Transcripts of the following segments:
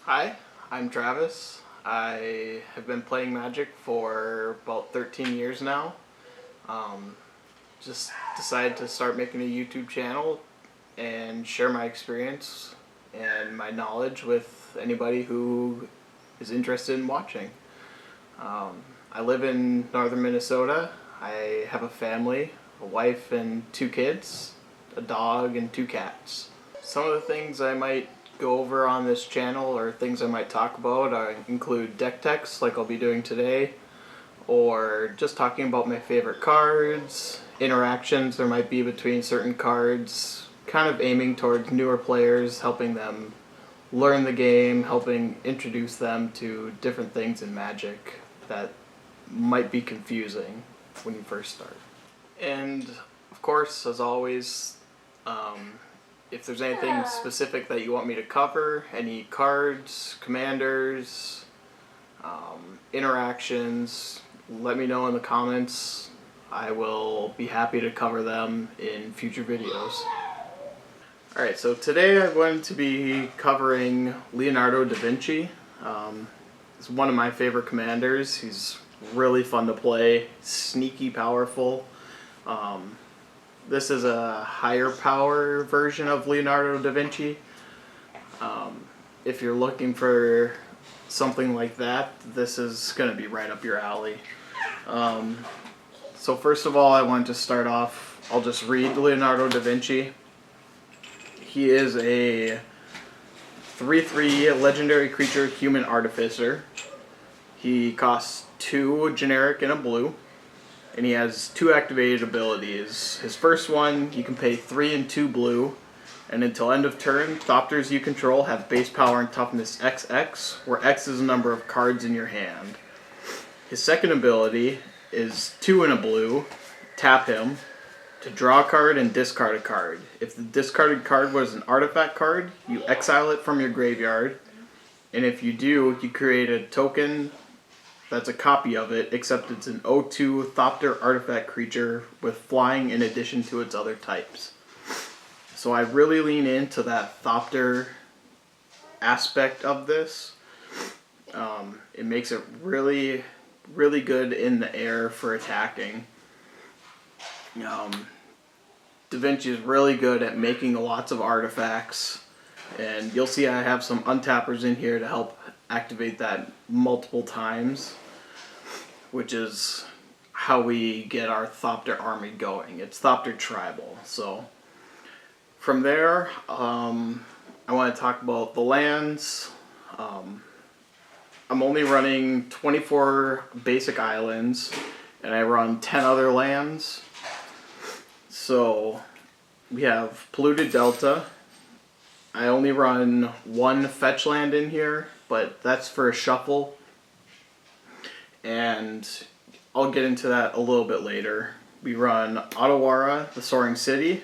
Hi, I'm Travis. I have been playing Magic for about 13 years now. Um, just decided to start making a YouTube channel and share my experience and my knowledge with anybody who is interested in watching. I live in northern Minnesota. I have a family, a wife and 2 kids, a dog and 2 cats. Some of the things I might go over on this channel or things I might talk about include deck techs like I'll be doing today, or just talking about my favorite cards, interactions there might be between certain cards, kind of aiming towards newer players, helping them learn the game, helping introduce them to different things in Magic that might be confusing when you first start. And of course, as always, if there's anything specific that you want me to cover, any cards, commanders, interactions, let me know in the comments. I will be happy to cover them in future videos. Alright, so today I'm going to be covering Leonardo Da Vinci. He's one of my favorite commanders. He's really fun to play, sneaky powerful. This is a higher power version of Leonardo da Vinci. If you're looking for something like that, this is going to be right up your alley. So first of all, I want to start off, I'll just read Leonardo da Vinci. He is a 3/3 legendary creature human artificer. He costs 2 generic and a blue. And he has 2 activated abilities. His first one, you can pay 3 and 2 blue, and until end of turn, Thopters you control have base power and toughness XX, where X is the number of cards in your hand. His second ability is 2 and a blue, tap him, to draw a card and discard a card. If the discarded card was an artifact card, you exile it from your graveyard, and if you do, you create a token that's a copy of it, except it's an 0/2 Thopter artifact creature with flying in addition to its other types. So I really lean into that Thopter aspect of this. It makes it really, really good in the air for attacking. Da Vinci is really good at making lots of artifacts, and you'll see I have some untappers in here to help activate that multiple times, which is how we get our Thopter army going. It's Thopter Tribal. So from there, I want to talk about the lands. I'm only running 24 basic islands, and I run 10 other lands. So we have Polluted Delta. I only run 1 fetch land in here, but that's for a shuffle. And I'll get into that a little bit later. We run Otawara, the Soaring City.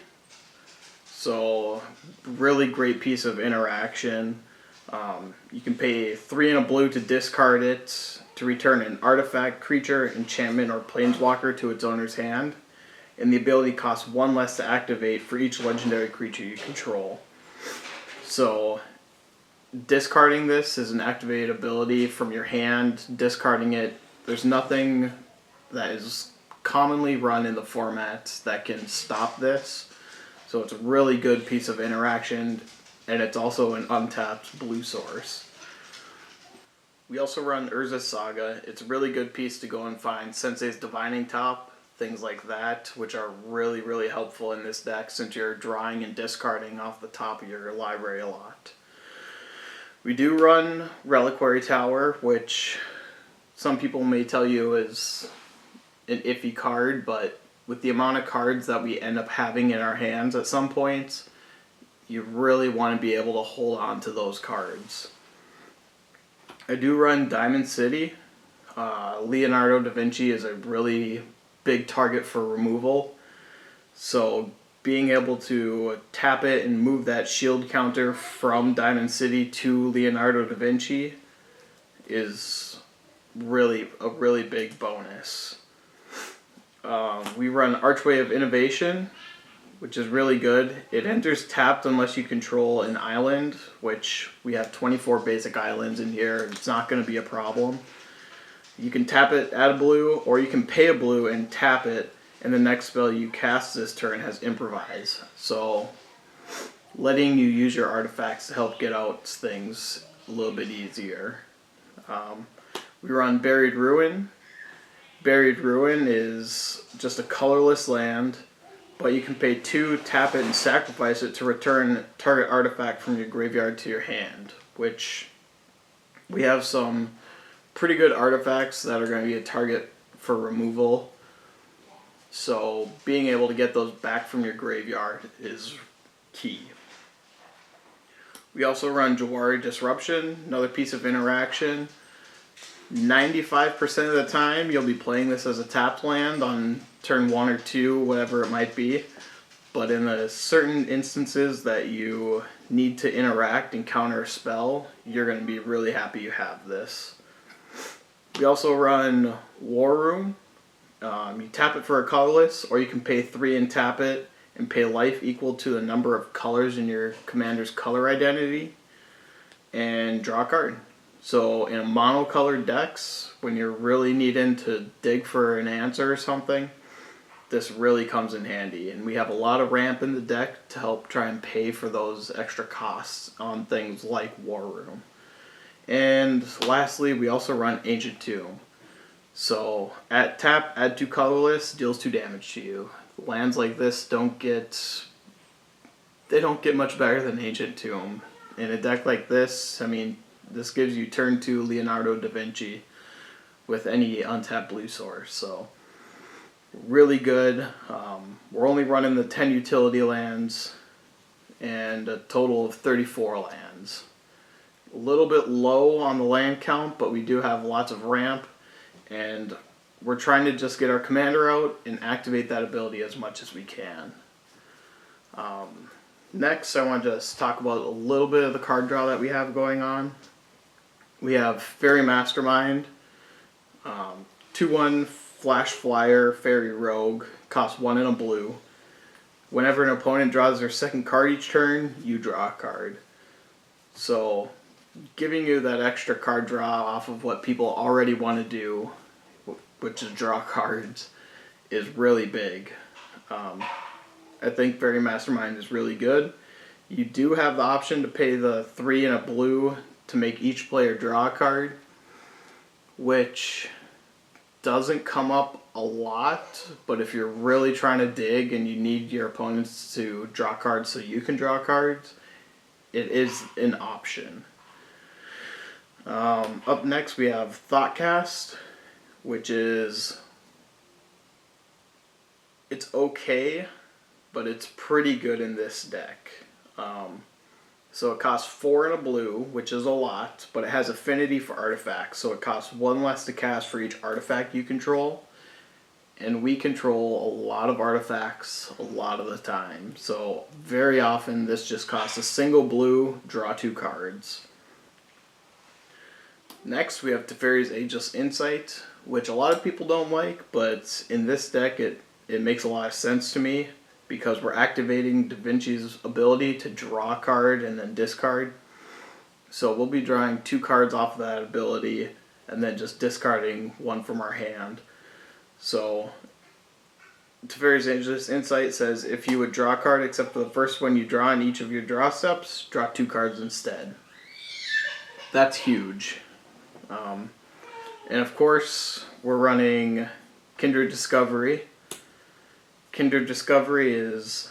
So, really great piece of interaction. You can pay 3 and a blue to discard it, to return an artifact, creature, enchantment, or planeswalker to its owner's hand. And the ability costs 1 less to activate for each legendary creature you control. So, discarding this is an activated ability from your hand. Discarding it, there's nothing that is commonly run in the format that can stop this. So it's a really good piece of interaction, and it's also an untapped blue source. We also run Urza's Saga. It's a really good piece to go and find Sensei's Divining Top, things like that, which are really, really helpful in this deck since you're drawing and discarding off the top of your library a lot. We do run Reliquary Tower, which some people may tell you is an iffy card, but with the amount of cards that we end up having in our hands at some points, you really want to be able to hold on to those cards. I do run Diamond City. Leonardo da Vinci is a really big target for removal, so being able to tap it and move that shield counter from Diamond City to Leonardo da Vinci is really a really big bonus. We run Archway of Innovation. which is really good. It enters tapped unless you control an island, which we have 24 basic islands in here. It's not going to be a problem. You can tap it, add a blue, or you can pay a blue and tap it, and the next spell you cast this turn has Improvise. So letting you use your artifacts to help get out things a little bit easier. We run Buried Ruin. Buried Ruin is just a colorless land, but you can pay 2, tap it, and sacrifice it to return target artifact from your graveyard to your hand, which we have some pretty good artifacts that are going to be a target for removal. So being able to get those back from your graveyard is key. We also run Jawari Disruption, another piece of interaction. 95% of the time you'll be playing this as a tapped land on turn 1 or 2, whatever it might be. But in the certain instances that you need to interact and counter a spell, you're going to be really happy you have this. We also run War Room. You tap it for a colorless, or you can pay 3 and tap it and pay life equal to the number of colors in your commander's color identity and draw a card. So in a monocolored decks, when you're really needing to dig for an answer or something, this really comes in handy. And we have a lot of ramp in the deck to help try and pay for those extra costs on things like War Room. And lastly, we also run Ancient Tomb. So at tap, add 2 colorless, deals 2 damage to you. Lands like this don't get much better than Ancient Tomb. In a deck like this, I mean, this gives you turn 2 Leonardo Da Vinci with any untapped blue source. So really good. We're only running the 10 utility lands and a total of 34 lands. A little bit low on the land count, but we do have lots of ramp, and we're trying to just get our commander out and activate that ability as much as we can. Next, I want to just talk about a little bit of the card draw that we have going on. We have Fairy Mastermind, 2/1 Flash Flyer Fairy Rogue, costs 1 and a blue. Whenever an opponent draws their second card each turn, you draw a card. So giving you that extra card draw off of what people already want to do, which is draw cards, is really big. I think Fairy Mastermind is really good. You do have the option to pay the 3 and a blue to make each player draw a card, which doesn't come up a lot, but if you're really trying to dig and you need your opponents to draw cards so you can draw cards, it is an option. Up next we have Thoughtcast, which is, it's okay, but it's pretty good in this deck. So it costs 4 and a blue, which is a lot, but it has affinity for artifacts, so it costs 1 less to cast for each artifact you control. And we control a lot of artifacts a lot of the time. So very often this just costs a single blue, draw 2 cards. Next we have Teferi's Ageless Insight, which a lot of people don't like, but in this deck it makes a lot of sense to me, because we're activating Da Vinci's ability to draw a card and then discard. So we'll be drawing 2 cards off of that ability and then just discarding 1 from our hand. So Teferi's Ageless Insight says if you would draw a card except for the first one you draw in each of your draw steps, draw 2 cards instead. That's huge. And of course we're running Kindred Discovery. Kindred Discovery is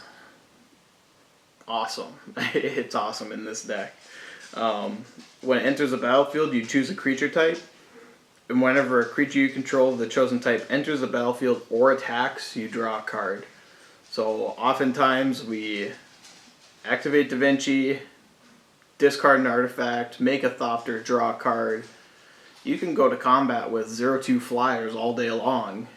awesome. It's awesome in this deck. When it enters the battlefield, you choose a creature type, and whenever a creature you control of the chosen type enters the battlefield or attacks, you draw a card. So oftentimes we activate Da Vinci, discard an artifact, make a Thopter, draw a card. You can go to combat with 0/2 flyers all day long,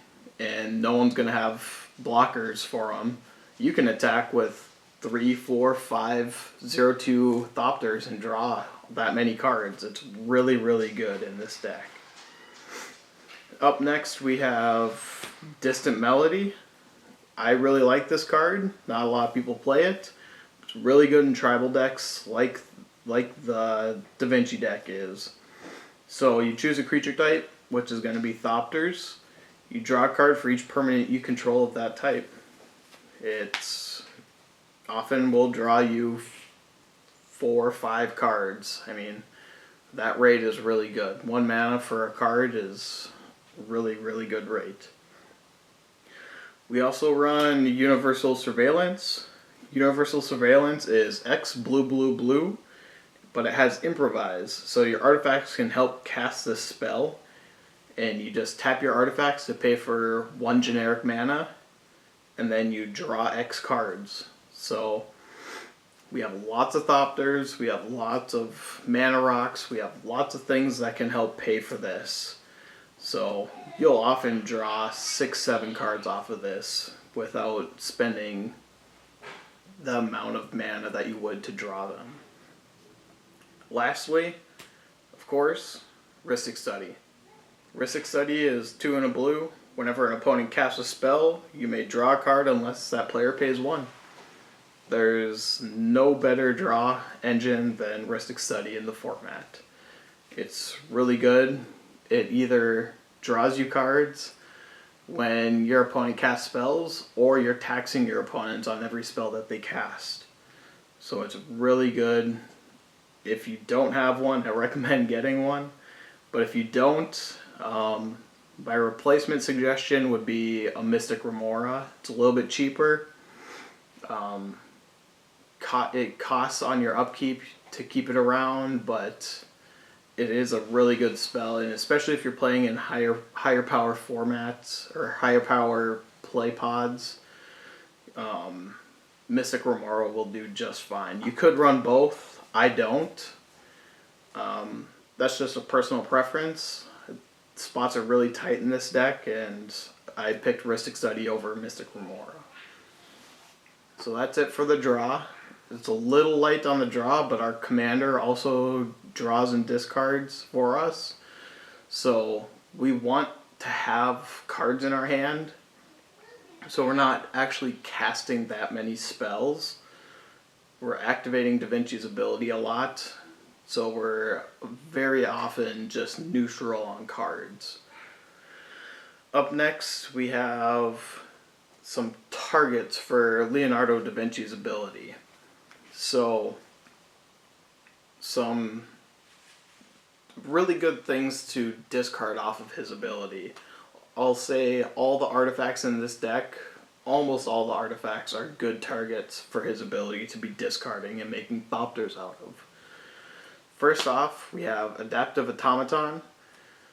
and no one's going to have blockers for them. You can attack with 3, 4, 5, 0/2 Thopters and draw that many cards. It's really, really good in this deck. Up next we have Distant Melody. I really like this card. Not a lot of people play it. It's really good in tribal decks like the Da Vinci deck is. So you choose a creature type, which is going to be Thopters. You draw a card for each permanent you control of that type. It's often will draw you 4 or 5 cards. I mean, that rate is really good. 1 mana for a card is really, really good rate. We also run Universal Surveillance. Universal Surveillance is X blue blue blue, but it has Improvise. So your artifacts can help cast this spell, and you just tap your artifacts to pay for 1 generic mana, and then you draw X cards. So we have lots of Thopters, we have lots of mana rocks, we have lots of things that can help pay for this. So you'll often draw 6-7 cards off of this without spending the amount of mana that you would to draw them. Lastly, of course, Rhystic Study. Rhystic Study is 2 and a blue. Whenever an opponent casts a spell, you may draw a card unless that player pays 1. There's no better draw engine than Rhystic Study in the format. It's really good. It either draws you cards when your opponent casts spells, or you're taxing your opponents on every spell that they cast. So it's really good. If you don't have one, I recommend getting one. But if you don't, my replacement suggestion would be a Mystic Remora. It's a little bit cheaper. It costs on your upkeep to keep it around, but it is a really good spell, and especially if you're playing in higher power formats or higher power play pods, Mystic Remora will do just fine. You could run both. I don't. That's just a personal preference. Spots are really tight in this deck, and I picked Rhystic Study over Mystic Remora. So that's it for the draw. It's a little light on the draw, but our commander also draws and discards for us. So we want to have cards in our hand, so we're not actually casting that many spells. We're activating Da Vinci's ability a lot, so we're very often just neutral on cards. Up next, we have some targets for Leonardo da Vinci's ability. So, some really good things to discard off of his ability. I'll say all the artifacts in this deck, almost all the artifacts are good targets for his ability to be discarding and making Thopters out of. First off, we have Adaptive Automaton.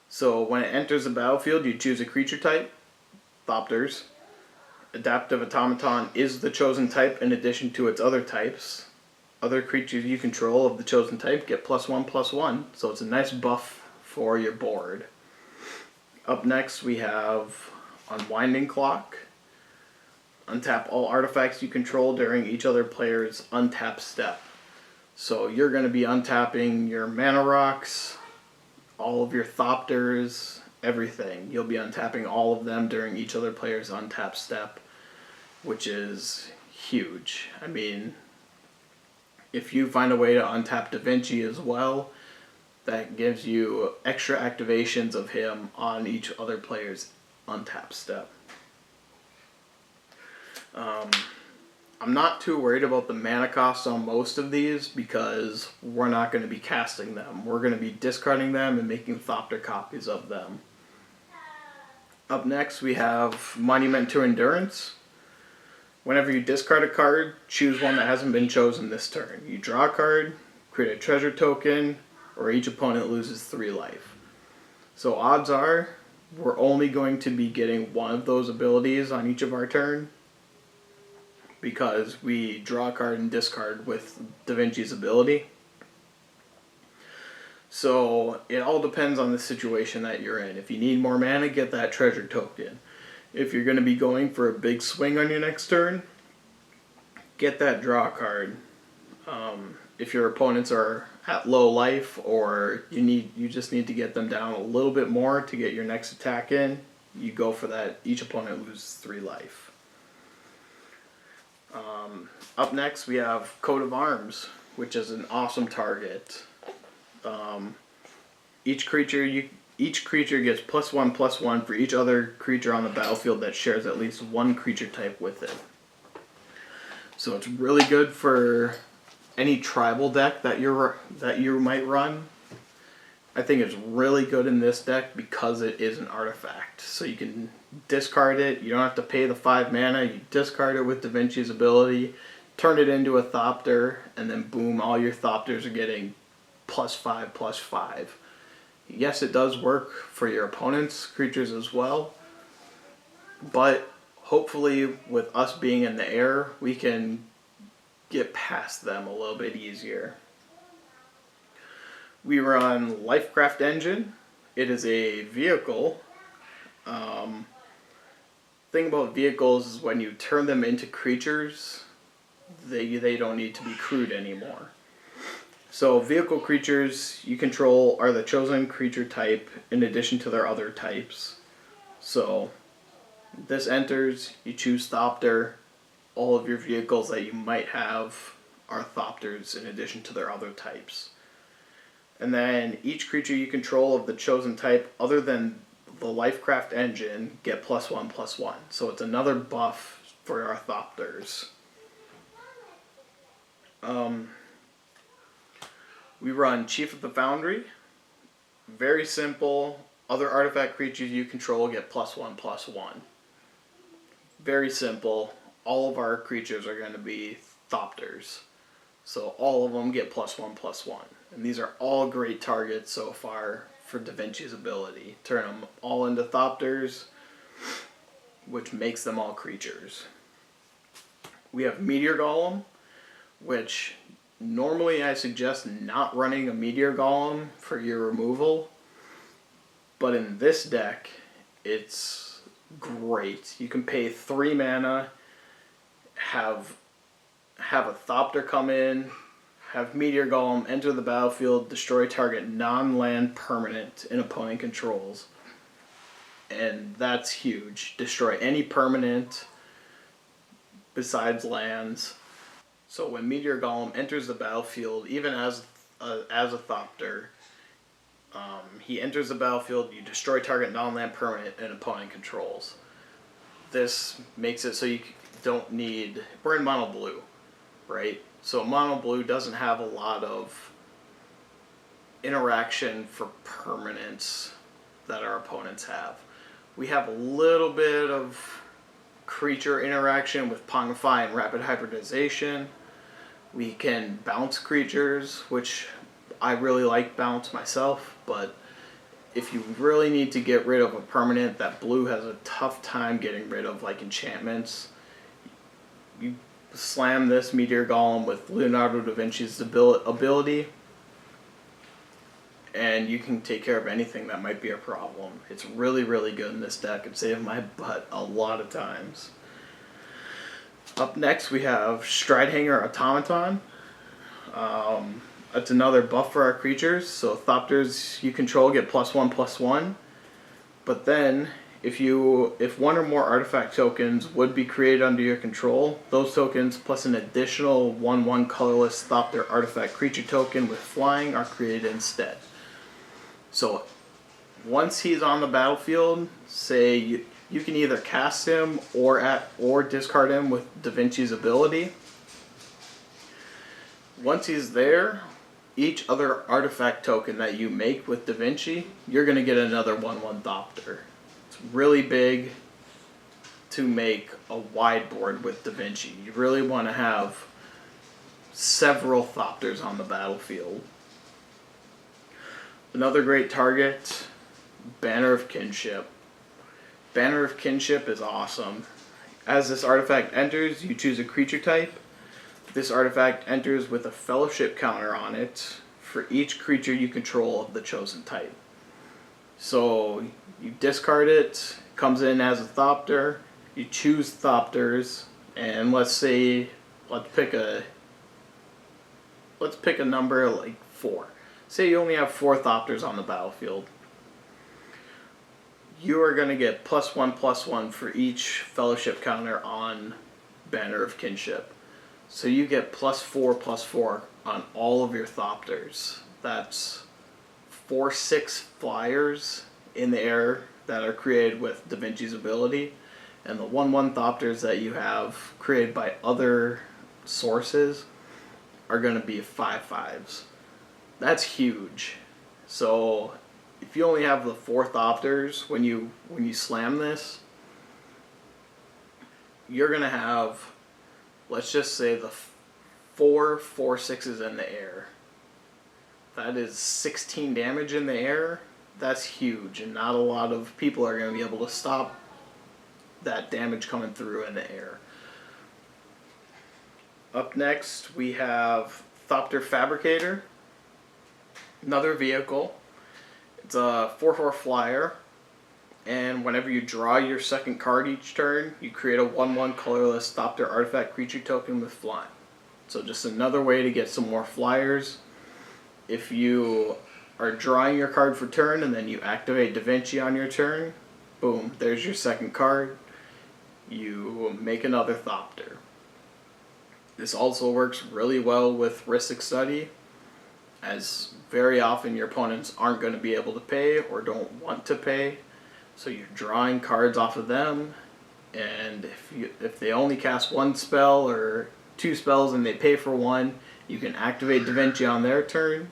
So when it enters the battlefield, you choose a creature type, Thopters. Adaptive Automaton is the chosen type in addition to its other types. Other creatures you control of the chosen type get +1/+1, so it's a nice buff for your board. Up next we have Unwinding Clock. Untap all artifacts you control during each other player's untap step. So you're going to be untapping your mana rocks, all of your Thopters, everything. You'll be untapping all of them during each other player's untap step, which is huge. I mean, if you find a way to untap Da Vinci as well, that gives you extra activations of him on each other player's untap step. I'm not too worried about the mana cost on most of these because we're not going to be casting them. We're going to be discarding them and making Thopter copies of them. Up next we have Monument to Endurance. Whenever you discard a card, choose one that hasn't been chosen this turn. You draw a card, create a treasure token, or each opponent loses 3 life. So odds are we're only going to be getting one of those abilities on each of our turn, because we draw a card and discard with Da Vinci's ability. So it all depends on the situation that you're in. If you need more mana, get that treasure token. If you're going to be going for a big swing on your next turn, get that draw card. If your opponents are at low life, or you just need to get them down a little bit more to get your next attack in, you go for that. Each opponent loses 3 life. Up next we have Coat of Arms, which is an awesome target. Each creature gets +1/+1 for each other creature on the battlefield that shares at least one creature type with it. So it's really good for any tribal deck that you might run. I think it's really good in this deck because it is an artifact. So you can discard it. You don't have to pay the 5 mana. You discard it with Da Vinci's ability, turn it into a Thopter, and then boom, all your Thopters are getting +5/+5. Yes, it does work for your opponent's creatures as well, but hopefully with us being in the air, we can get past them a little bit easier. We run Lifecraft Engine. It is a vehicle. Thing about vehicles is when you turn them into creatures, they don't need to be crewed anymore. So vehicle creatures you control are the chosen creature type in addition to their other types. So this enters, you choose Thopter. All of your vehicles that you might have are Thopters in addition to their other types. And then each creature you control of the chosen type other than the Lifecraft Engine get +1/+1. So it's another buff for our Thopters. We run Chief of the Foundry. Very simple. Other artifact creatures you control get +1/+1. Very simple. All of our creatures are going to be Thopters. So all of them get +1/+1. And these are all great targets so far for Da Vinci's ability. Turn them all into Thopters, which makes them all creatures. We have Meteor Golem, which normally I suggest not running a Meteor Golem for your removal. But in this deck, it's great. You can pay 3 mana, have a Thopter come in, have Meteor Golem enter the battlefield, destroy target non-land permanent in opponent controls. And that's huge. Destroy any permanent besides lands. So when Meteor Golem enters the battlefield, even as a Thopter, he enters the battlefield, you destroy target non-land permanent in opponent controls. This makes it so you don't need... We're in mono blue, right? So mono blue doesn't have a lot of interaction for permanents that our opponents have. We have a little bit of creature interaction with Pongify and Rapid Hybridization. We can bounce creatures, which I really like bounce myself, but if you really need to get rid of a permanent that blue has a tough time getting rid of, like enchantments, you slam this Meteor Golem with Leonardo Da Vinci's ability, and you can take care of anything that might be a problem. It's really, really good in this deck. It saved my butt a lot of times. Up next, we have Stridehanger Automaton. It's another buff for our creatures. So Thopters you control get +1/+1. But then, if one or more artifact tokens would be created under your control, those tokens plus an additional 1/1 colorless Thopter artifact creature token with flying are created instead. So once he's on the battlefield, say you can either cast him or discard him with Da Vinci's ability. Once he's there, each other artifact token that you make with Da Vinci, you're going to get another 1/1 Thopter. It's really big to make a wide board with Da Vinci. You really want to have several Thopters on the battlefield. Another great target, Banner of Kinship. Banner of Kinship is awesome. As this artifact enters, you choose a creature type. This artifact enters with a fellowship counter on it for each creature you control of the chosen type. So you discard it, comes in as a Thopter, you choose Thopters, and let's pick a number like 4. Say you only have 4 Thopters on the battlefield. You are going to get +1/+1 for each fellowship counter on Banner of Kinship. So you get +4/+4 on all of your Thopters. That's 4/6 flyers in the air that are created with Da Vinci's ability, and the 1/1 Thopters that you have created by other sources are going to be 5/5s. That's huge. So if you only have the 4 Thopters when you slam this, you're going to have, let's just say, the 4/4/6s in the air. That is 16 damage in the air. That's huge, and not a lot of people are going to be able to stop that damage coming through in the air. Up next, we have Thopter Fabricator. Another vehicle. It's a 4/4 flyer, and whenever you draw your second card each turn, you create a 1/1 colorless Thopter artifact creature token with flying. So just another way to get some more flyers. If you are drawing your card for turn and then you activate Da Vinci on your turn, boom, there's your second card. You make another Thopter. This also works really well with Rhystic Study, as very often your opponents aren't going to be able to pay or don't want to pay. So you're drawing cards off of them, and if they only cast one spell or 2 spells and they pay for 1, you can activate Da Vinci on their turn,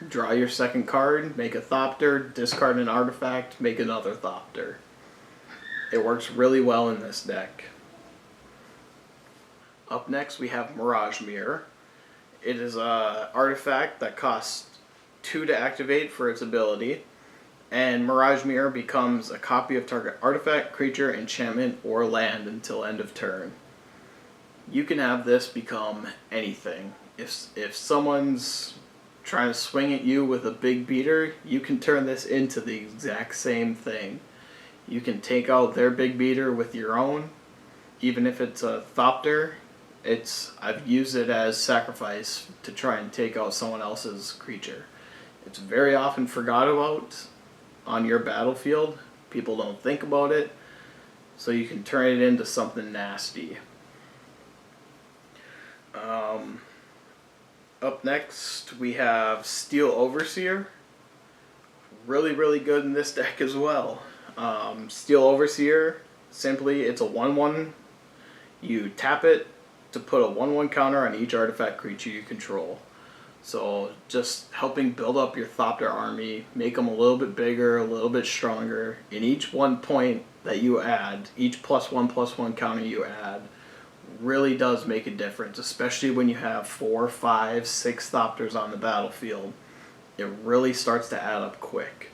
draw your second card, make a Thopter, discard an artifact, make another Thopter. It works really well in this deck. Up next we have Mirage Mirror. It is an artifact that costs 2 to activate for its ability, and Mirage Mirror becomes a copy of target artifact, creature, enchantment, or land until end of turn. You can have this become anything. If someone's trying to swing at you with a big beater, you can turn this into the exact same thing. You can take out their big beater with your own, even if it's a Thopter. I've used it as sacrifice to try and take out someone else's creature. It's very often forgot about on your battlefield. People don't think about it, so you can turn it into something nasty. Up next we have Steel Overseer. Really, really good in this deck as well. Steel Overseer, simply, it's a 1/1. You tap it to put a 1/1 counter on each artifact creature you control. So just helping build up your Thopter army, make them a little bit bigger, a little bit stronger. And each 1 point that you add, each +1/+1 counter you add, really does make a difference, especially when you have 4, 5, 6 Thopters on the battlefield. It really starts to add up quick.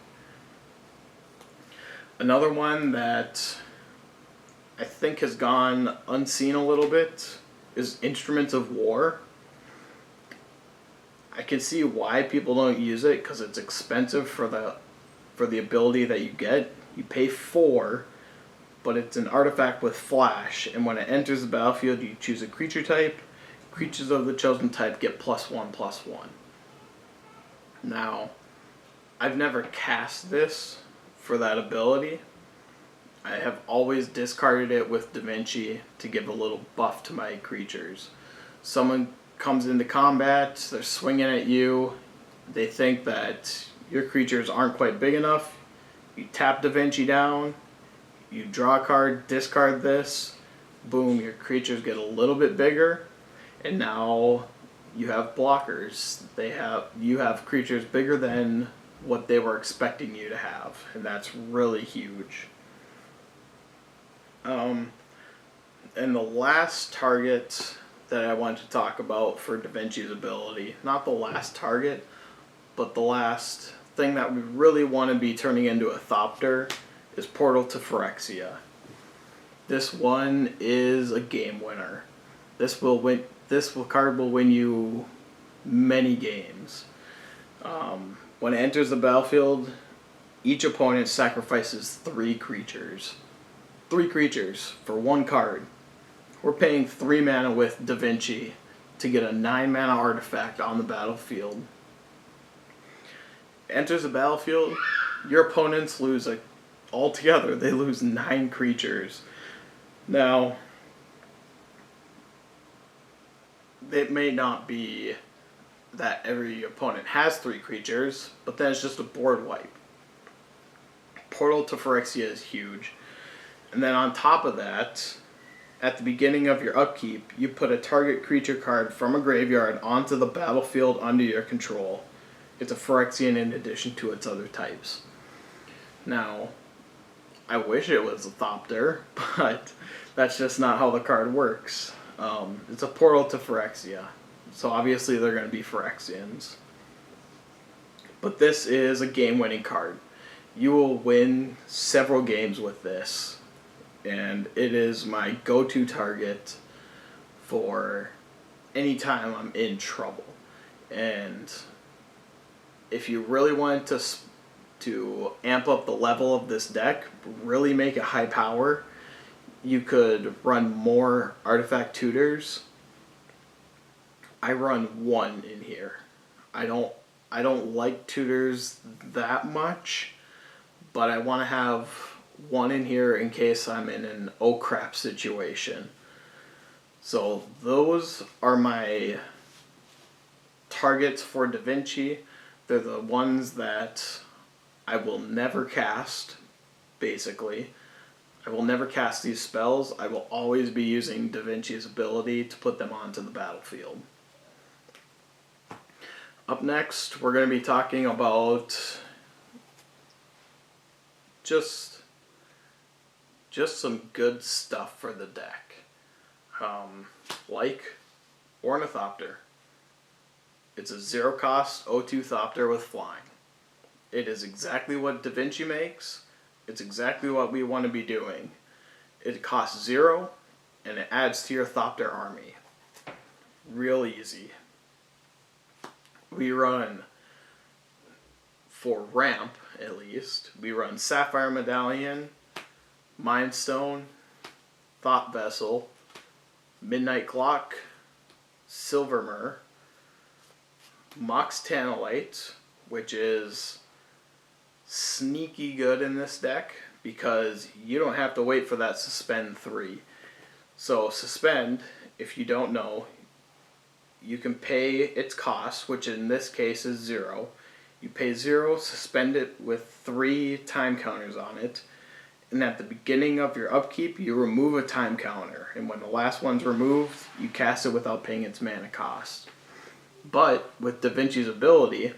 Another one that I think has gone unseen a little bit is Instruments of War. I can see why people don't use it, because it's expensive for the ability that you get. You pay 4, but it's an artifact with flash, and when it enters the battlefield, you choose a creature type. Creatures of the chosen type get +1/+1. Now, I've never cast this for that ability. I have always discarded it with Da Vinci to give a little buff to my creatures. Someone comes into combat, they're swinging at you, they think that your creatures aren't quite big enough, you tap Da Vinci down, you draw a card, discard this, boom, your creatures get a little bit bigger, and now you have blockers. You have creatures bigger than what they were expecting you to have, and that's really huge. And the last target that I want to talk about for Da Vinci's ability, not the last target, but the last thing that we really want to be turning into a Thopter, is Portal to Phyrexia. This one is a game winner. This card will win you many games. When it enters the battlefield, each opponent sacrifices 3 creatures. 3 creatures for 1 card. We're paying 3 mana with Da Vinci to get a 9 mana artifact on the battlefield. Enters the battlefield, your opponents lose altogether, they lose 9 creatures. Now, it may not be that every opponent has 3 creatures, but then it's just a board wipe. Portal to Phyrexia is huge. And then on top of that, at the beginning of your upkeep, you put a target creature card from a graveyard onto the battlefield under your control. It's a Phyrexian in addition to its other types. Now, I wish it was a Thopter, but that's just not how the card works. It's a portal to Phyrexia, so obviously they're going to be Phyrexians. But this is a game-winning card. You will win several games with this, and it is my go-to target for any time I'm in trouble. And if you really want to amp up the level of this deck, really make it high power, you could run more artifact tutors. I run 1 in here. I don't like tutors that much, but I want to have 1 in here in case I'm in an oh crap situation. So those are my targets for Da Vinci. They're the ones that I will never cast, basically. I will never cast these spells. I will always be using Da Vinci's ability to put them onto the battlefield. Up next, we're going to be talking about just some good stuff for the deck. Like Ornithopter. It's a 0-cost O2 Thopter with flying. It is exactly what Da Vinci makes. It's exactly what we want to be doing. It costs 0, and it adds to your Thopter army. Real easy. We run, for ramp at least, we run Sapphire Medallion, Mind Stone, Thought Vessel, Midnight Clock, Silvermer, Mox Tantalite, which is sneaky good in this deck because you don't have to wait for that Suspend 3. So Suspend, if you don't know, you can pay its cost, which in this case is 0. You pay 0, suspend it with 3 time counters on it, and at the beginning of your upkeep, you remove a time counter. And when the last one's removed, you cast it without paying its mana cost. But with Da Vinci's ability,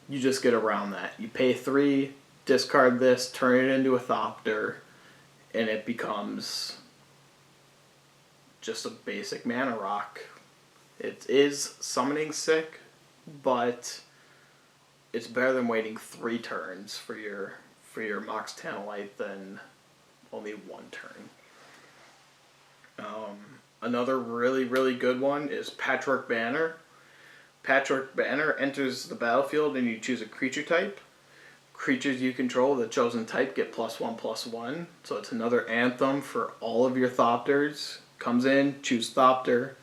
you just get around that. You pay 3, discard this, turn it into a Thopter, and it becomes just a basic mana rock. It is summoning sick, but it's better than waiting 3 turns for your Mox Tantalite than only 1 turn. Another really, really good one is Patchwork Banner. Patchwork Banner enters the battlefield and you choose a creature type. Creatures you control, the chosen type, get +1/+1. So it's another anthem for all of your Thopters. Comes in, choose Thopter.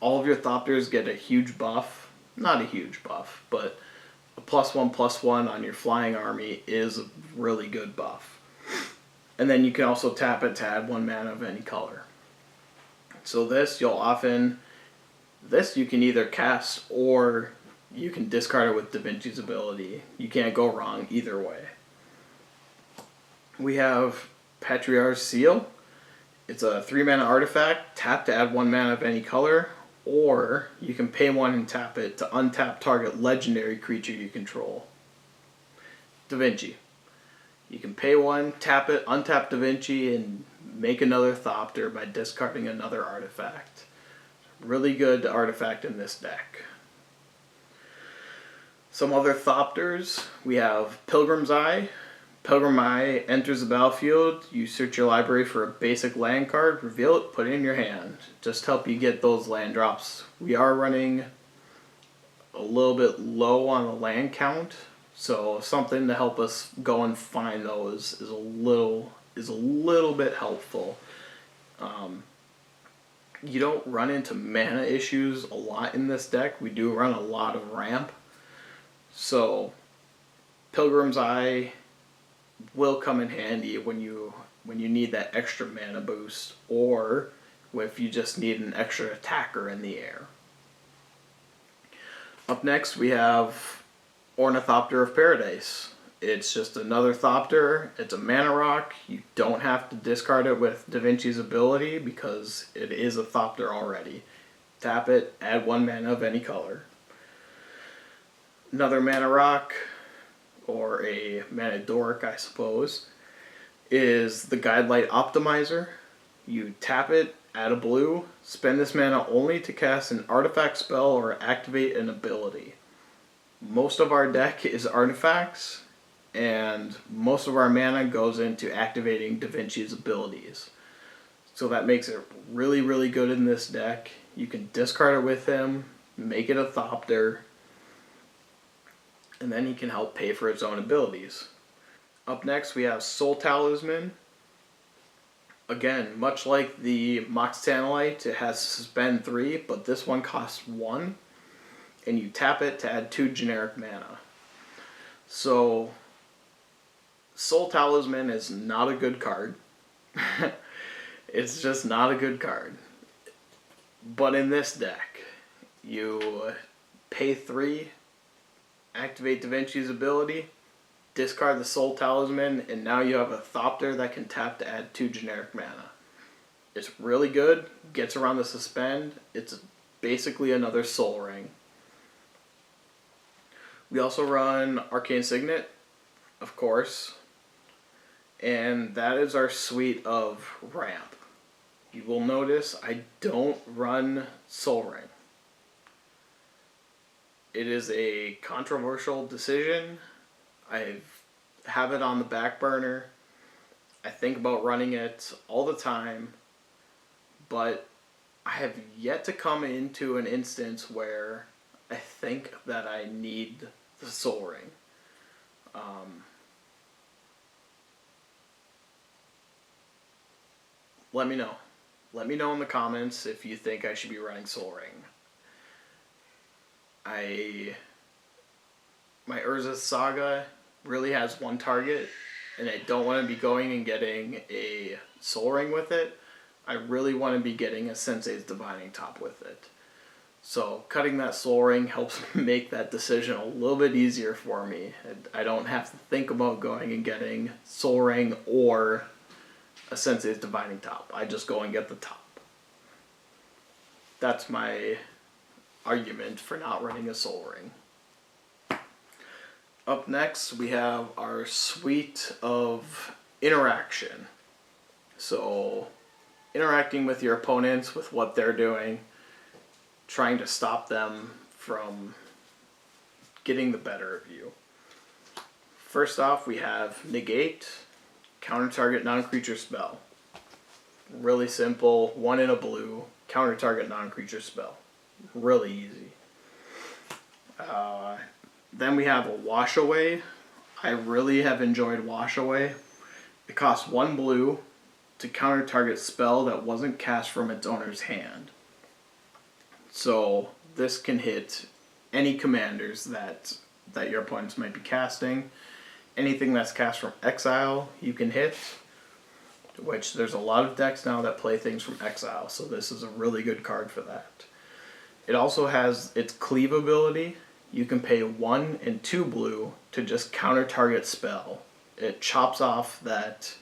All of your Thopters get a huge buff. Not a huge buff, but a +1/+1 on your flying army is a really good buff. And then you can also tap it to add 1 mana of any color. So this you can either cast or you can discard it with Da Vinci's ability. You can't go wrong either way. We have Patriarch's Seal. It's a 3-mana artifact. Tap to add 1 mana of any color. Or you can pay 1 and tap it to untap target legendary creature you control. Da Vinci. You can pay 1, tap it, untap Da Vinci, and make another Thopter by discarding another artifact. Really good artifact in this deck. Some other Thopters. We have Pilgrim's Eye. Pilgrim Eye enters the battlefield. You search your library for a basic land card, reveal it, put it in your hand. Just help you get those land drops. We are running a little bit low on the land count, so something to help us go and find those is a little bit helpful. You don't run into mana issues a lot in this deck. We do run a lot of ramp, so Pilgrim's Eye will come in handy when you need that extra mana boost, or if you just need an extra attacker in the air. Up next we have Ornithopter of Paradise. It's just another Thopter. It's a mana rock. You don't have to discard it with Da Vinci's ability because it is a Thopter already. Tap it, add 1 mana of any color. Another mana rock, or a mana dork I suppose, is the Guidelight Optimizer. You tap it, add a blue, spend this mana only to cast an artifact spell or activate an ability. Most of our deck is artifacts, and most of our mana goes into activating Da Vinci's abilities. So that makes it really, really good in this deck. You can discard it with him, make it a Thopter, and then he can help pay for its own abilities. Up next we have Soul Talisman. Again, much like the Mox Tanalite, it has spend 3, but this one costs 1, and you tap it to add 2 generic mana. So, Soul Talisman is not a good card. It's just not a good card. But in this deck, you pay 3, activate Da Vinci's ability, discard the Soul Talisman, and now you have a Thopter that can tap to add 2 generic mana. It's really good, gets around the suspend, it's basically another Soul Ring. We also run Arcane Signet, of course, and that is our suite of ramp. You will notice I don't run Soul Ring. It is a controversial decision. I have it on the back burner. I think about running it all the time, but I have yet to come into an instance where I think that I need the Soul Ring. Let me know. Let me know in the comments if you think I should be running Soul Ring. My Urza Saga really has one target, and I don't want to be going and getting a Soul Ring with it. I really want to be getting a Sensei's Divining Top with it. So cutting that Soul Ring helps make that decision a little bit easier for me. I don't have to think about going and getting Soul Ring or a Sensei's Divining Top. I just go and get the top. That's my argument for not running a Soul Ring. Up next, we have our suite of interaction. So, interacting with your opponents, with what they're doing, trying to stop them from getting the better of you. First off, we have Negate, counter target non-creature spell. Really simple, 1 in a blue, counter target non-creature spell. Really easy. Then we have a Wash Away. I really have enjoyed Wash Away. It costs 1 blue to counter target spell that wasn't cast from its owner's hand. So this can hit any commanders that your opponents might be casting. Anything that's cast from exile you can hit, which there's a lot of decks now that play things from exile, so this is a really good card for that. It also has its Cleave ability. You can pay 1 and 2 blue to just counter target spell. It chops off that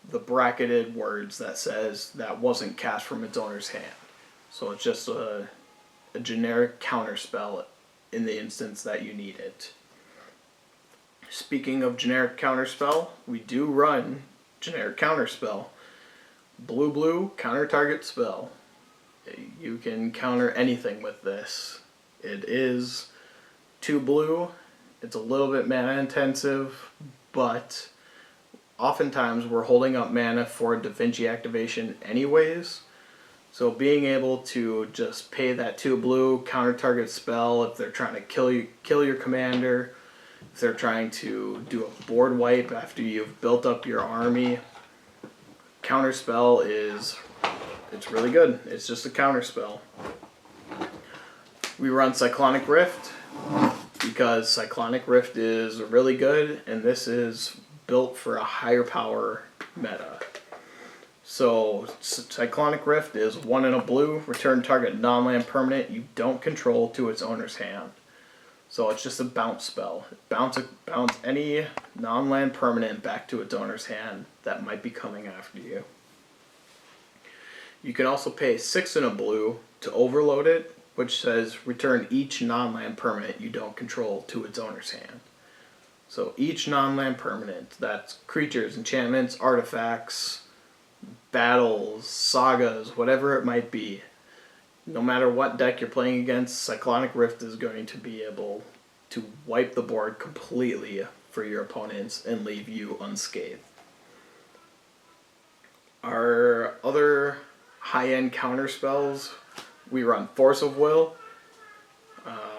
the bracketed words that says that wasn't cast from its owner's hand. So it's just a generic counter spell in the instance that you need it. Speaking of generic counterspell, we do run generic counterspell. Blue, counter target spell. You can counter anything with this. It is 2 blue. It's a little bit mana intensive, but oftentimes we're holding up mana for Da Vinci activation anyways. So being able to just pay that 2 blue, counter target spell if they're trying to kill your commander, if they're trying to do a board wipe after you've built up your army, counter spell it's really good. It's just a counter spell. We run Cyclonic Rift because Cyclonic Rift is really good, and this is built for a higher power meta. So Cyclonic Rift is 1 and a blue, return target non-land permanent you don't control to its owner's hand. So it's just a bounce spell. Bounce any non-land permanent back to its owner's hand that might be coming after you. You can also pay 6 and a blue to overload it, which says return each non-land permanent you don't control to its owner's hand. So each non-land permanent, that's creatures, enchantments, artifacts, battles, sagas, whatever it might be, no matter what deck you're playing against, Cyclonic Rift is going to be able to wipe the board completely for your opponents and leave you unscathed. Our other high-end counter spells, we run Force of Will.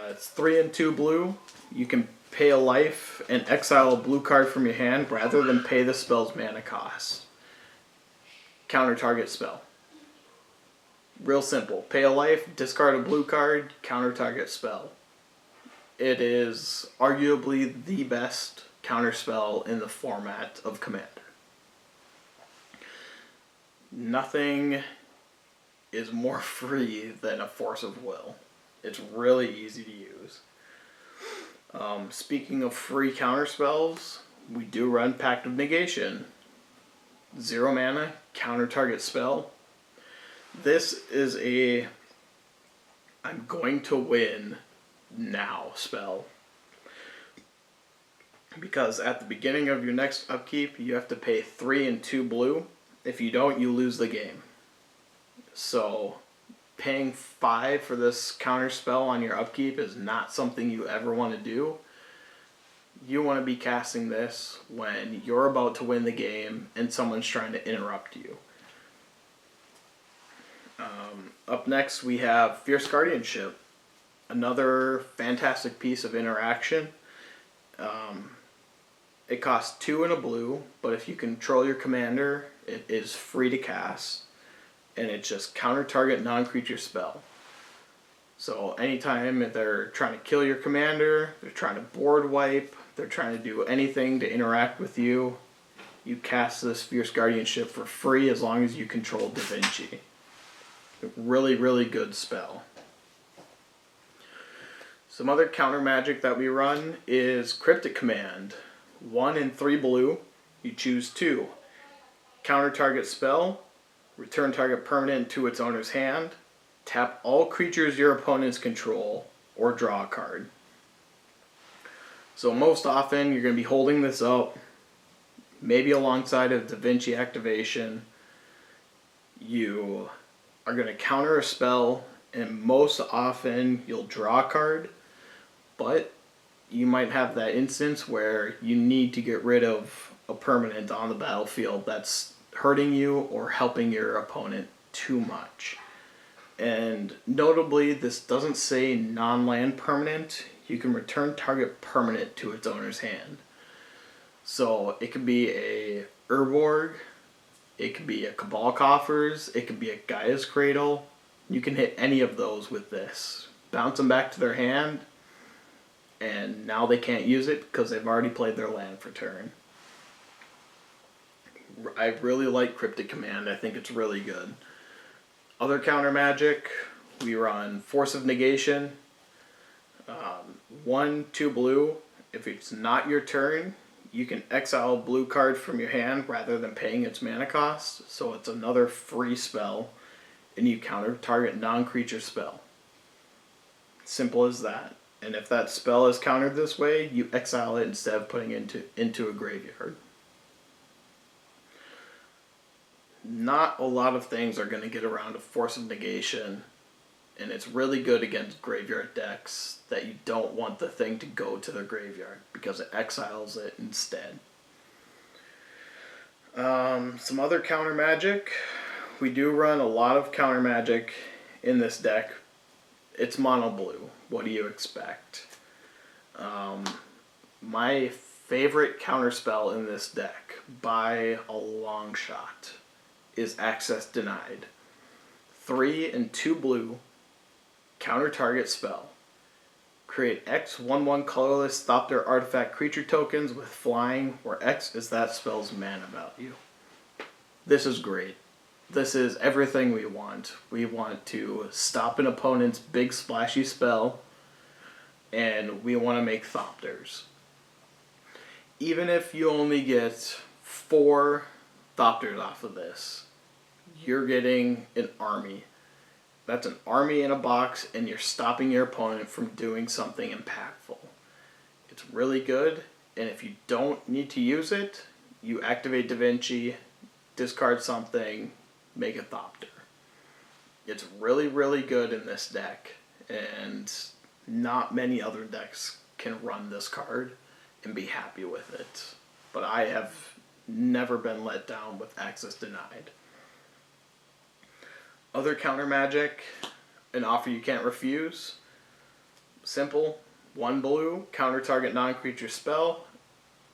It's 3 and 2 blue. You can pay a life and exile a blue card from your hand rather than pay the spell's mana cost. Counter target spell. Real simple. Pay a life, discard a blue card, counter target spell. It is arguably the best counter spell in the format of Commander. Nothing is more free than a Force of Will. It's really easy to use. Speaking of free counter spells, we do run Pact of Negation. 0 mana, counter target spell. This is a I'm going to win now spell. Because at the beginning of your next upkeep, you have to pay 3 and 2 blue. If you don't, you lose the game. So paying 5 for this counter spell on your upkeep is not something you ever want to do. You want to be casting this when you're about to win the game and someone's trying to interrupt you. Up next we have Fierce Guardianship. Another fantastic piece of interaction. It costs 2 and a blue, but if you control your commander, it is free to cast. And it's just counter target non-creature spell. So anytime they're trying to kill your commander, they're trying to board wipe, they're trying to do anything to interact with you, you cast this Fierce Guardianship for free as long as you control Da Vinci. Really, really good spell. Some other counter magic that we run is Cryptic Command. 1 and 3 blue, you choose 2. Counter target spell, return target permanent to its owner's hand, tap all creatures your opponents control, or draw a card. So most often you're going to be holding this up, maybe alongside of Da Vinci activation. You are going to counter a spell, and most often you'll draw a card, but you might have that instance where you need to get rid of a permanent on the battlefield that's hurting you or helping your opponent too much. And notably, this doesn't say non-land permanent. You can return target permanent to its owner's hand. So it could be a Urborg, it could be a Cabal Coffers, it could be a Gaia's Cradle. You can hit any of those with this. Bounce them back to their hand, and now they can't use it because they've already played their land for turn. I really like Cryptic Command. I think it's really good. Other counter magic, we run Force of Negation. 1, 2 blue. If it's not your turn, you can exile a blue card from your hand rather than paying its mana cost. So it's another free spell, and you counter target non-creature spell. Simple as that. And if that spell is countered this way, you exile it instead of putting it into a graveyard. Not a lot of things are going to get around a Force of Negation, and it's really good against graveyard decks that you don't want the thing to go to the graveyard because it exiles it instead. Some other counter magic. We do run a lot of counter magic in this deck. It's mono blue. What do you expect? My favorite counter spell in this deck, by a long shot, is Access Denied. 3 and 2 blue, counter target spell. Create X 1/1 colorless Thopter artifact creature tokens with flying, where X is that spell's mana value. This is great. This is everything we want. We want to stop an opponent's big splashy spell, and we want to make Thopters. Even if you only get 4 Thopters off of this, you're getting an army. That's an army in a box, and you're stopping your opponent from doing something impactful. It's really good, and if you don't need to use it, you activate Da Vinci, discard something, make a Thopter. It's really, really good in this deck, and not many other decks can run this card and be happy with it. But I have never been let down with access denied. Other counter magic, an offer you can't refuse. Simple, 1 blue, counter target non-creature spell.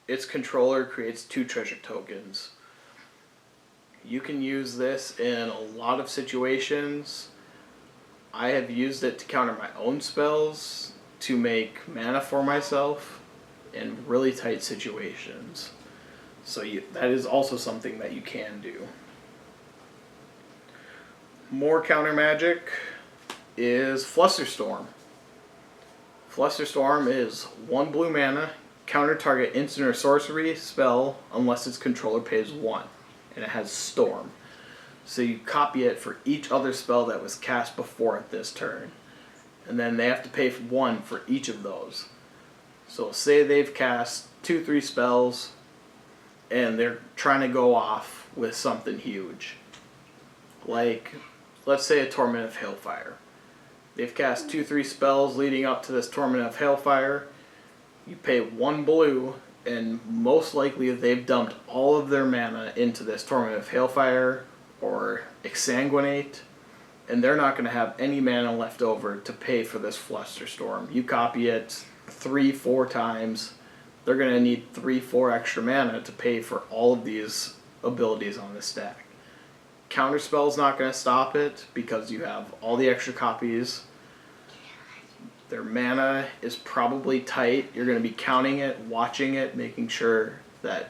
Its controller creates 2 treasure tokens. You can use this in a lot of situations. I have used it to counter my own spells, to make mana for myself in really tight situations. So that is also something that you can do. More counter magic is Flusterstorm. Flusterstorm is 1 blue mana, counter target instant or sorcery spell unless its controller pays 1, and it has Storm. So you copy it for each other spell that was cast before it this turn, and then they have to pay 1 for each of those. So say they've cast 2-3 spells, and they're trying to go off with something huge. Like, let's say a Torment of Hailfire. They've cast 2-3 spells leading up to this Torment of Hailfire. You pay 1 blue, and most likely they've dumped all of their mana into this Torment of Hailfire or Exsanguinate, and they're not going to have any mana left over to pay for this Flusterstorm. You copy it 3-4 times, they're going to need 3-4 extra mana to pay for all of these abilities on this deck. Counterspell's not going to stop it because you have all the extra copies. Their mana is probably tight. You're going to be counting it, watching it, making sure that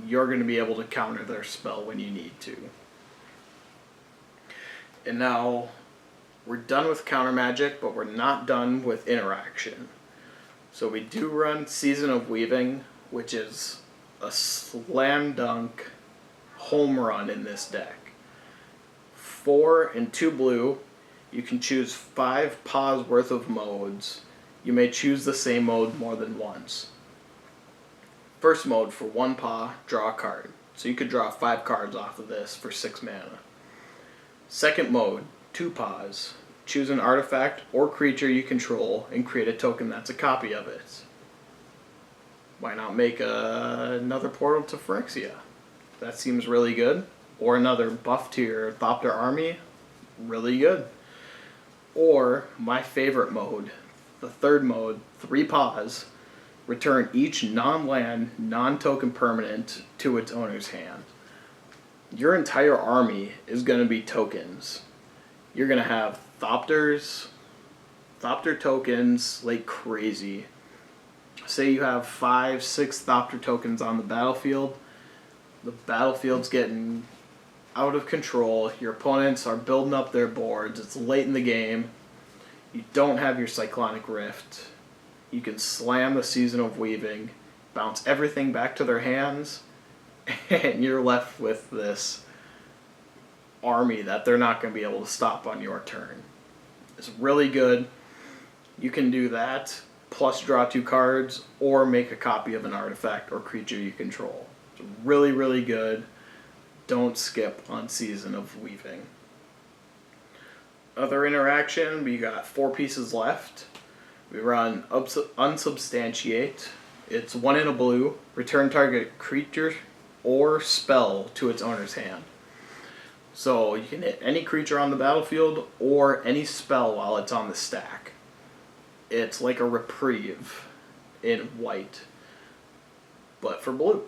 you're going to be able to counter their spell when you need to. And now we're done with counter magic, but we're not done with interaction. So we do run Season of Weaving, which is a slam dunk home run in this deck. 4 and 2 blue, you can choose 5 paws worth of modes. You may choose the same mode more than once. First mode, for 1 paw, draw a card. So you could draw 5 cards off of this for 6 mana. Second mode, 2 paws. Choose an artifact or creature you control and create a token that's a copy of it. Why not make another portal to Phyrexia? That seems really good. Or another buff to your Thopter army. Really good. Or my favorite mode, the third mode, 3 paws. Return each non-land, non-token permanent to its owner's hand. Your entire army is going to be tokens. You're going to have Thopters, Thopter tokens like crazy. Say you have 5-6 Thopter tokens on the battlefield. The battlefield's getting out of control. Your opponents are building up their boards. It's late in the game. You don't have your Cyclonic Rift. You can slam the Season of Weaving, bounce everything back to their hands, and you're left with this army that they're not going to be able to stop on your turn. It's really good. You can do that, plus draw 2 cards, or make a copy of an artifact or creature you control. It's really, really good. Don't skip on Season of Weaving. Other interaction, we got 4 pieces left. We run Unsubstantiate. It's 1 in a blue. Return target creature or spell to its owner's hand. So you can hit any creature on the battlefield or any spell while it's on the stack. It's like a reprieve in white, but for blue.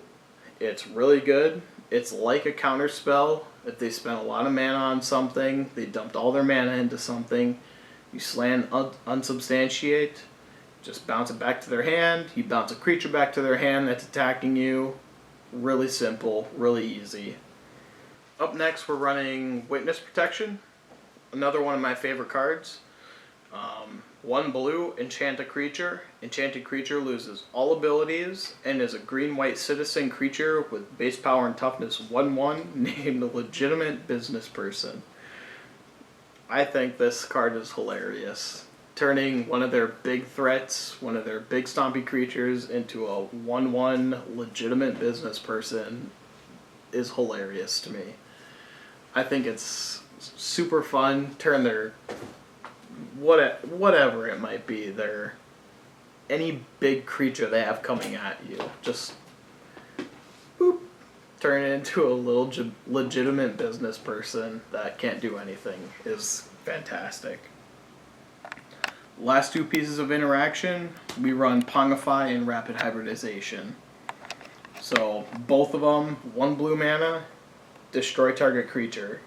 It's really good. It's like a counter spell. If they spent a lot of mana on something, they dumped all their mana into something, you slam Unsubstantiate, just bounce it back to their hand, you bounce a creature back to their hand that's attacking you. Really simple, really easy. Up next, we're running Witness Protection, another one of my favorite cards. 1 blue, enchant a creature. Enchanted creature loses all abilities and is a green-white citizen creature with base power and toughness 1/1 named a legitimate business person. I think this card is hilarious. Turning one of their big threats, one of their big stompy creatures, into a 1/1 legitimate business person is hilarious to me. I think it's super fun. Turn their whatever it might be, their any big creature they have coming at you, just boop, turn it into a little legitimate business person that can't do anything is fantastic. Last two pieces of interaction, we run Pongify and Rapid Hybridization. So both of them, 1 blue mana, destroy target creature,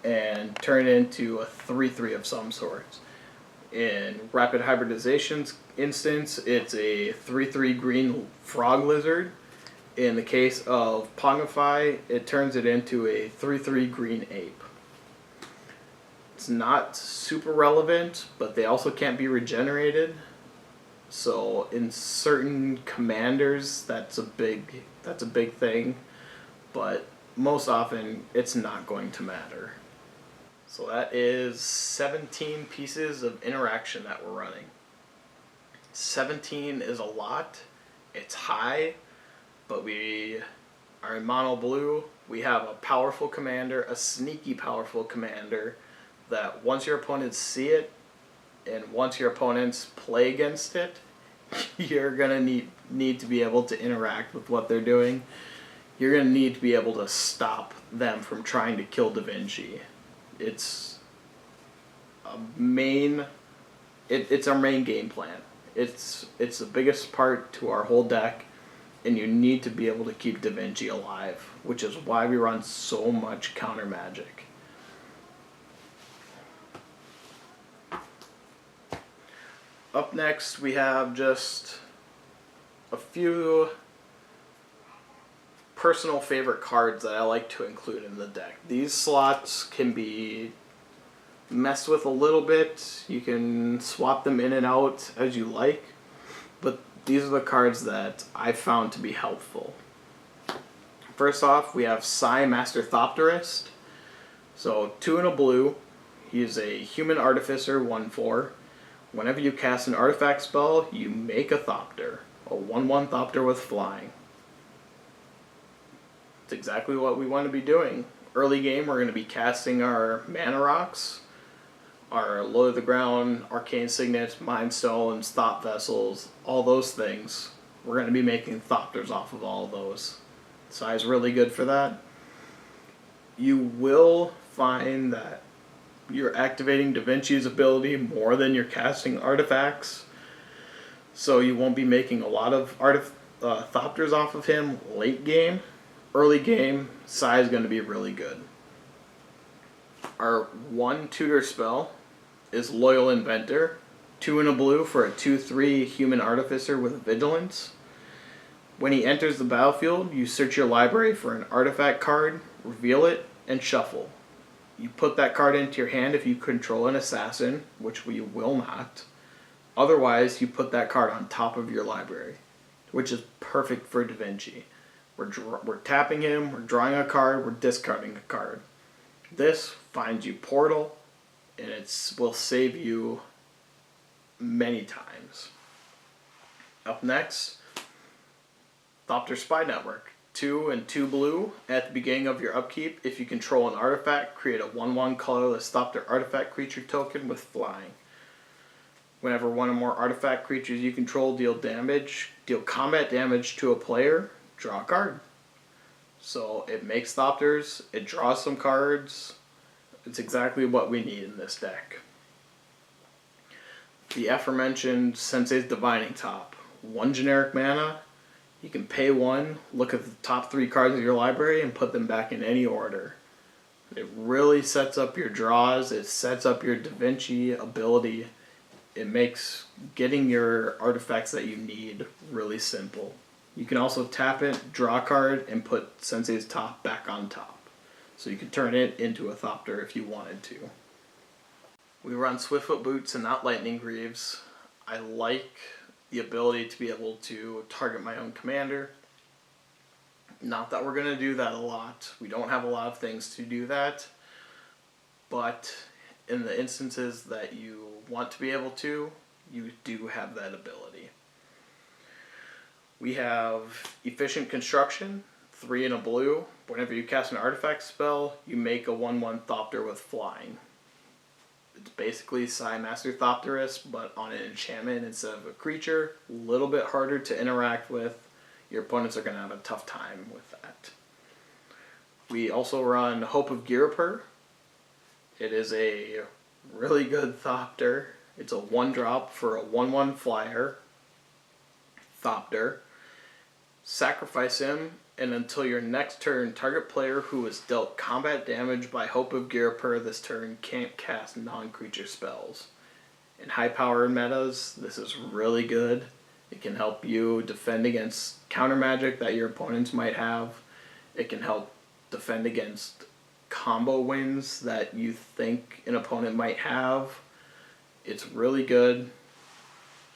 and turn it into a 3/3 of some sorts. In Rapid Hybridization's instance, it's a 3/3 green frog lizard. In the case of Pongify, it turns it into a 3/3 green ape. It's not super relevant, but they also can't be regenerated. So in certain commanders, that's a big thing, but most often it's not going to matter. So that is 17 pieces of interaction that we're running. 17 is a lot. It's high, but we are in mono blue. We have a powerful commander, a sneaky powerful commander, that once your opponents see it, and once your opponents play against it, you're going to need to be able to interact with what they're doing. You're going to need to be able to stop them from trying to kill Da Vinci. It's a main. It's our main game plan. It's the biggest part to our whole deck, and you need to be able to keep Da Vinci alive, which is why we run so much counter magic. Up next, we have just a few personal favorite cards that I like to include in the deck. These slots can be messed with a little bit. You can swap them in and out as you like, but these are the cards that I found to be helpful. First off, we have Sai, Master Thopterist. So 2 and a blue. He's a human artificer, 1/4. Whenever you cast an artifact spell, you make a Thopter. A 1/1 Thopter with flying. It's exactly what we want to be doing. Early game, we're going to be casting our mana rocks, our low to the ground, arcane signets, mind stones, thought vessels, all those things. We're going to be making Thopters off of all of those. Sai is really good for that. You will find that you're activating Da Vinci's ability more than you're casting artifacts, so you won't be making a lot of Thopters off of him late game. Early game, Sai is going to be really good. Our 1 tutor spell is Loyal Inventor. 2 and a blue for a 2/3 human artificer with vigilance. When he enters the battlefield, you search your library for an artifact card, reveal it, and shuffle. You put that card into your hand if you control an assassin, which we will not. Otherwise, you put that card on top of your library, which is perfect for Da Vinci. We're tapping him, we're drawing a card, we're discarding a card. This finds you Portal, and it will save you many times. Up next, Thopter Spy Network. 2 and 2 blue. At the beginning of your upkeep, if you control an artifact, create a 1/1 colorless Thopter artifact creature token with flying. Whenever one or more artifact creatures you control deal combat damage to a player, draw a card. So it makes Thopters, it draws some cards. It's exactly what we need in this deck. The aforementioned Sensei's Divining Top. 1 generic mana. You can pay 1, look at the top 3 cards of your library, and put them back in any order. It really sets up your draws, it sets up your Da Vinci ability. It makes getting your artifacts that you need really simple. You can also tap it, draw a card, and put Sensei's Top back on top. So you can turn it into a Thopter if you wanted to. We run Swiftfoot Boots and not Lightning Greaves. I like the ability to be able to target my own commander. Not that we're going to do that a lot. We don't have a lot of things to do that. But in the instances that you want to be able to, you do have that ability. We have Efficient Construction, 3 and a blue. Whenever you cast an artifact spell, you make a 1/1 Thopter with flying. It's basically Master Thopterus, but on an enchantment instead of a creature. A little bit harder to interact with. Your opponents are going to have a tough time with that. We also run Hope of Girapur. It is a really good Thopter. It's a 1-drop for a 1/1 flyer Thopter. Sacrifice him, and until your next turn, target player who is dealt combat damage by Hope of Girapur this turn can't cast non-creature spells. In high-powered metas, this is really good. It can help you defend against counter magic that your opponents might have. It can help defend against combo wins that you think an opponent might have. It's really good,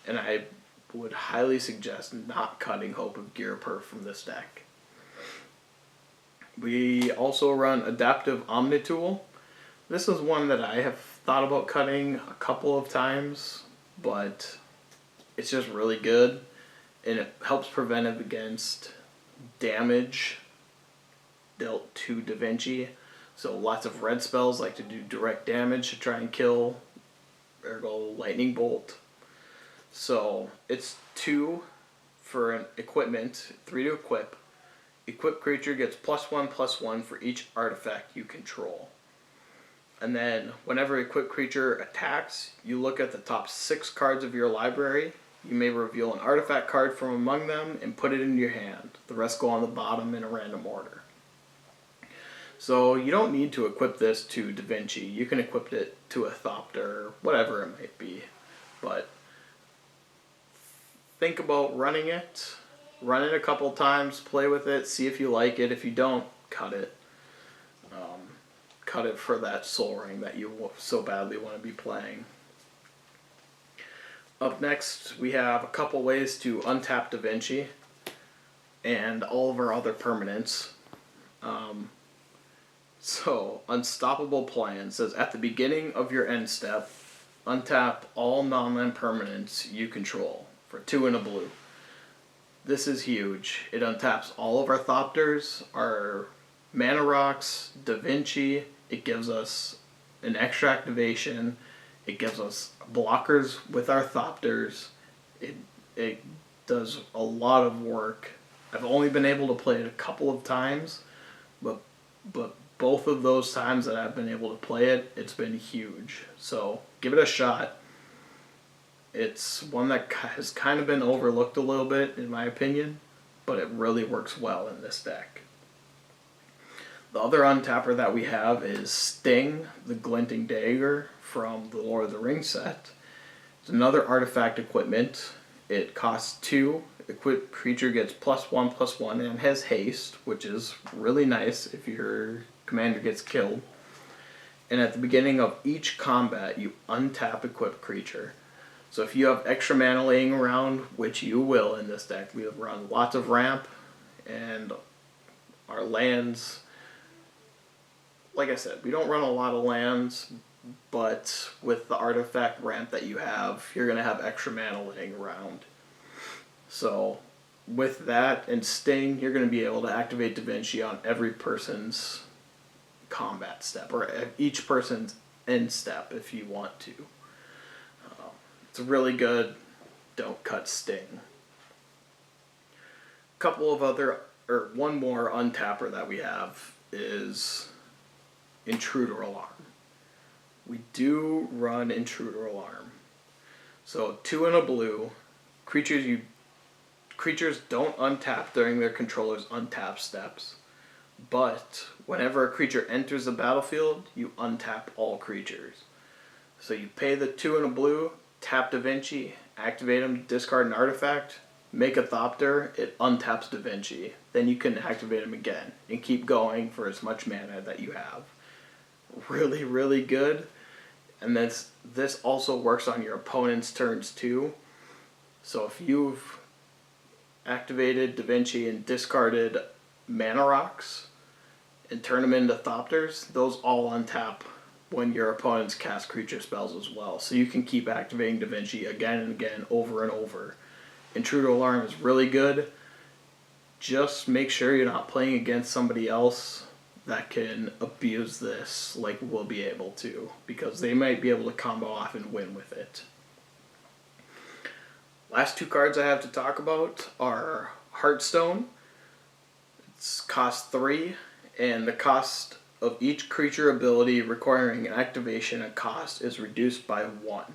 and I would highly suggest not cutting Hope of Girapur from this deck. We also run Adaptive Omnitool. This is one that I have thought about cutting a couple of times, but it's just really good, and it helps prevent it against damage dealt to Da Vinci. So lots of red spells like to do direct damage to try and kill, ergo Lightning Bolt. So it's 2 for an equipment, 3 to equip. Equipped creature gets +1/+1 for each artifact you control. And then whenever equipped creature attacks, you look at the top 6 cards of your library. You may reveal an artifact card from among them and put it in your hand. The rest go on the bottom in a random order. So you don't need to equip this to Da Vinci. You can equip it to a Thopter, whatever it might be. But think about running it. Run it a couple times, play with it, see if you like it. If you don't, cut it. Cut it for that Soul Ring that you so badly want to be playing. Up next, we have a couple ways to untap Da Vinci and all of our other permanents. So, Unstoppable Plan says at the beginning of your end step, untap all non-land permanents you control for 2 and a blue. This is huge. It untaps all of our Thopters, our Mana Rocks, Da Vinci. It gives us an extra activation. It gives us blockers with our Thopters. It does a lot of work. I've only been able to play it a couple of times, but both of those times that I've been able to play it, it's been huge. So give it a shot. It's one that has kind of been overlooked a little bit, in my opinion, but it really works well in this deck. The other untapper that we have is Sting, the Glinting Dagger from the Lord of the Rings set. It's another artifact equipment. It costs 2. Equipped creature gets +1/+1 and has haste, which is really nice if your commander gets killed. And at the beginning of each combat, you untap equipped creature. So if you have extra mana laying around, which you will in this deck, we have run lots of ramp, and our lands, like I said, we don't run a lot of lands, but with the artifact ramp that you have, you're going to have extra mana laying around. So with that and Sting, you're going to be able to activate Da Vinci on every person's combat step, or each person's end step if you want to. It's really good. Don't cut Sting. Couple of other, or one more untapper that we have is Intruder Alarm. We do run Intruder Alarm. So 2 and a blue. Creatures don't untap during their controller's untap steps, but whenever a creature enters the battlefield, you untap all creatures. So you pay the 2 and a blue, tap Da Vinci, activate them, discard an artifact, make a Thopter, it untaps Da Vinci. Then you can activate him again and keep going for as much mana that you have. Really, really good. And this also works on your opponent's turns too. So if you've activated Da Vinci and discarded mana rocks and turn them into Thopters, those all untap when your opponents cast creature spells as well. So you can keep activating Da Vinci again and again, over and over. Intruder Alarm is really good. Just make sure you're not playing against somebody else that can abuse this like we'll be able to, because they might be able to combo off and win with it. Last two cards I have to talk about are Heartstone. It's cost 3, and the cost of each creature ability requiring an activation and cost is reduced by 1.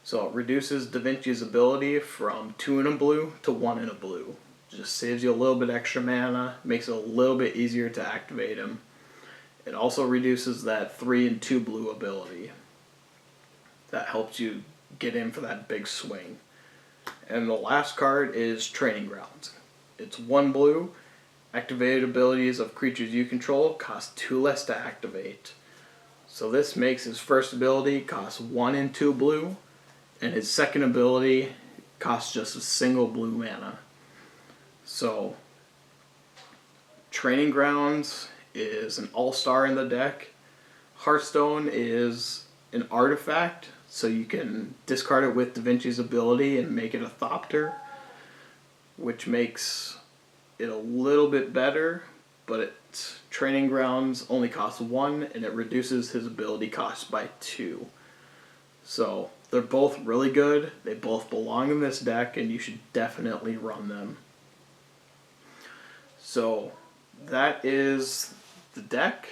So it reduces Da Vinci's ability from 2 and a blue to 1 and a blue. Just saves you a little bit extra mana, makes it a little bit easier to activate him. It also reduces that 3 and 2 blue ability. That helps you get in for that big swing. And the last card is Training Grounds. It's 1 blue. Activated abilities of creatures you control cost 2 less to activate. So this makes his first ability cost 1 and 2 blue, and his second ability costs just a single blue mana. So Training Grounds is an all-star in the deck. Hearthstone is an artifact, so you can discard it with Da Vinci's ability and make it a Thopter, which makes it a little bit better, but Training Grounds only costs 1, and it reduces his ability cost by 2. So they're both really good. They both belong in this deck, and you should definitely run them. So that is the deck.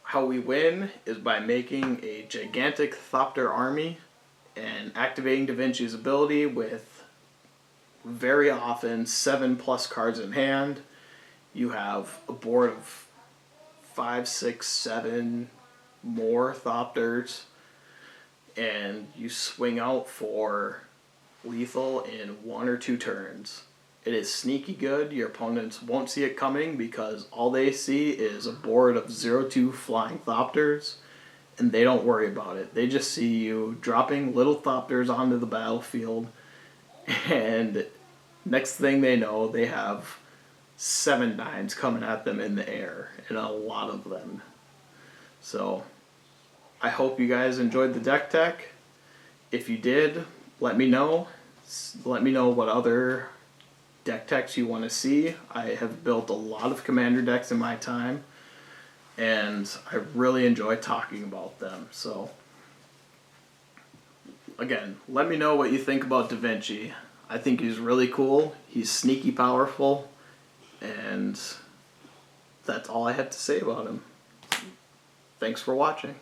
How we win is by making a gigantic Thopter army and activating Da Vinci's ability with very often 7+ cards in hand. You have a board of 5, 6, 7 more Thopters, and you swing out for lethal in 1 or 2 turns. It is sneaky good. Your opponents won't see it coming because all they see is a board of 0/2 flying Thopters, and they don't worry about it. They just see you dropping little Thopters onto the battlefield, and next thing they know, they have 7 9s coming at them in the air, and a lot of them. So I hope you guys enjoyed the deck tech. If you did, let me know. Let me know what other deck techs you want to see. I have built a lot of Commander decks in my time, and I really enjoy talking about them. So again, let me know what you think about Da Vinci. I think he's really cool. He's sneaky powerful, and that's all I have to say about him. Thanks for watching.